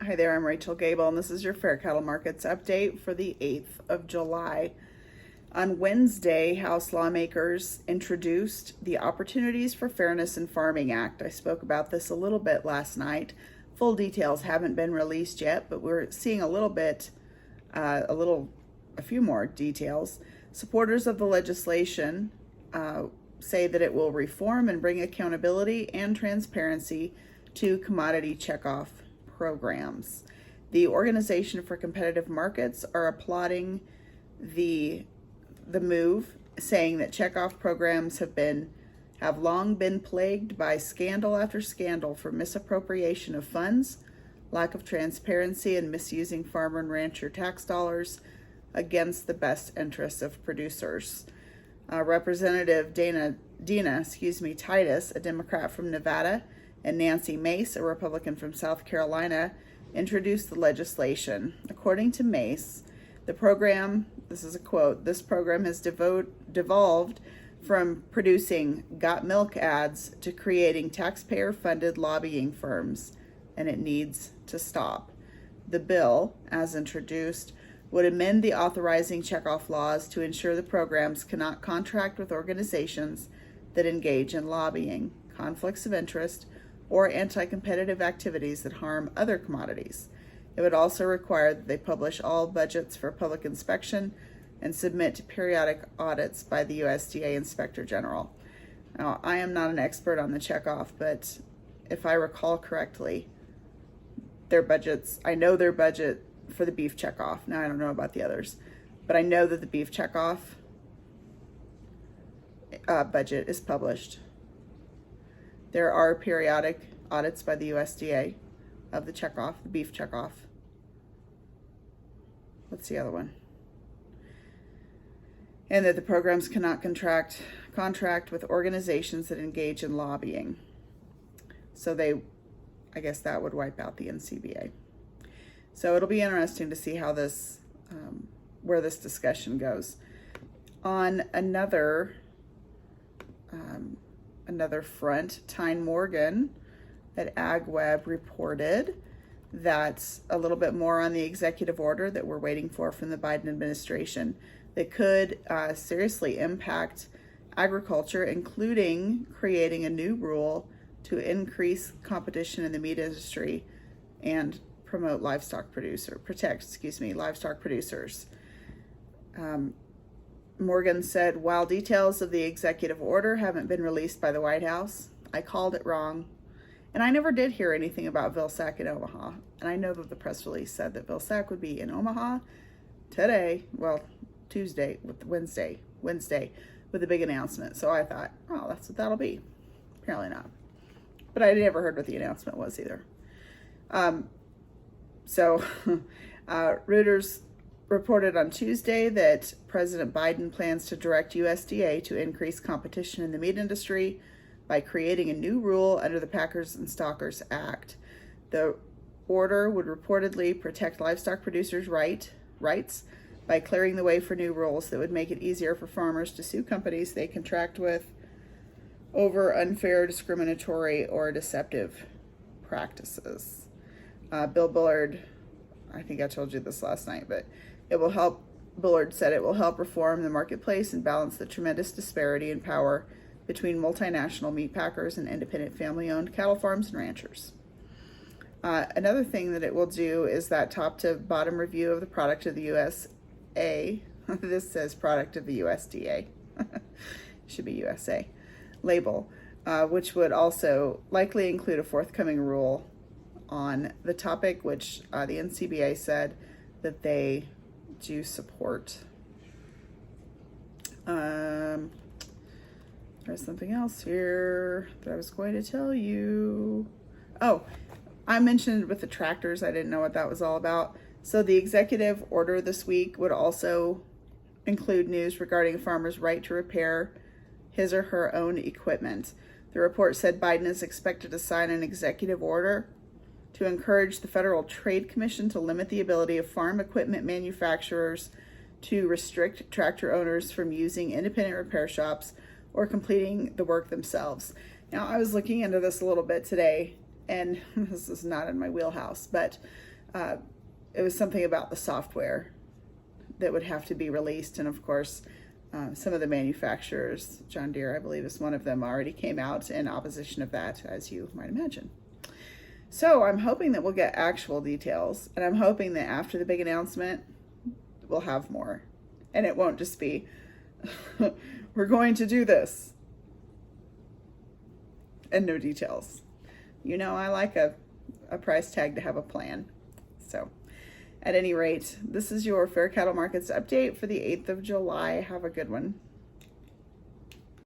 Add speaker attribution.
Speaker 1: Hi there, I'm Rachel Gable, and this is your Fair Cattle Markets update for the 8th of July. On Wednesday, House lawmakers introduced the Opportunities for Fairness in Farming Act. I spoke about this a little bit last night. Full details haven't been released yet, but we're seeing a few more details. Supporters of the legislation say that it will reform and bring accountability and transparency to commodity checkoff programs. The Organization for Competitive Markets are applauding the move, saying that checkoff programs have long been plagued by scandal after scandal for misappropriation of funds, lack of transparency, and misusing farmer and rancher tax dollars against the best interests of producers. Representative Dina Titus, a Democrat from Nevada, and Nancy Mace, a Republican from South Carolina, introduced the legislation. According to Mace, the program, this is a quote, "This program has devolved from producing got milk ads to creating taxpayer-funded lobbying firms, and it needs to stop." The bill, as introduced, would amend the authorizing checkoff laws to ensure the programs cannot contract with organizations that engage in lobbying, conflicts of interest, or anti-competitive activities that harm other commodities. It would also require that they publish all budgets for public inspection and submit to periodic audits by the USDA Inspector General. Now, I am not an expert on the checkoff, but if I recall correctly, I know their budget for the beef checkoff. Now, I don't know about the others, but I know that the beef checkoff budget is published. There are periodic audits by the USDA of the beef checkoff. What's the other one? And that the programs cannot contract with organizations that engage in lobbying. So I guess that would wipe out the NCBA. So it'll be interesting to see how where this discussion goes. On another front, Tyne Morgan at AgWeb reported that a little bit more on the executive order that we're waiting for from the Biden administration that could seriously impact agriculture, including creating a new rule to increase competition in the meat industry and protect livestock producers. Morgan said, while details of the executive order haven't been released by the White House, I called it wrong. And I never did hear anything about Vilsack in Omaha. And I know that the press release said that Vilsack would be in Omaha Wednesday, with a big announcement. So I thought, oh, that's what that'll be. Apparently not. But I never heard what the announcement was either. Reuters reported on Tuesday that President Biden plans to direct USDA to increase competition in the meat industry by creating a new rule under the Packers and Stalkers Act. The order would reportedly protect livestock producers' rights by clearing the way for new rules that would make it easier for farmers to sue companies they contract with over unfair, discriminatory, or deceptive practices. Bill Bullard, I think I told you this last night, but Bullard said it will help reform the marketplace and balance the tremendous disparity in power between multinational meat packers and independent family-owned cattle farms and ranchers. Another thing that it will do is that top to bottom review of the product of the USA. This says product of the USDA. Should be USA label, which would also likely include a forthcoming rule on the topic, which the NCBA said that they do support. There's something else here that I was going to tell you. Oh, I mentioned with the tractors, I didn't know what that was all about. So the executive order this week would also include news regarding a farmer's right to repair his or her own equipment. The report said Biden is expected to sign an executive order to encourage the Federal Trade Commission to limit the ability of farm equipment manufacturers to restrict tractor owners from using independent repair shops or completing the work themselves. Now, I was looking into this a little bit today, and this is not in my wheelhouse, but It was something about the software that would have to be released. And of course, some of the manufacturers, John Deere, I believe, is one of them, already came out in opposition of that, as you might imagine. So I'm hoping that we'll get actual details, and I'm hoping that after the big announcement, we'll have more. And it won't just be, we're going to do this, and no details. You know, I like a price tag to have a plan. So at any rate, this is your Fair Cattle Markets update for the 8th of July. Have a good one.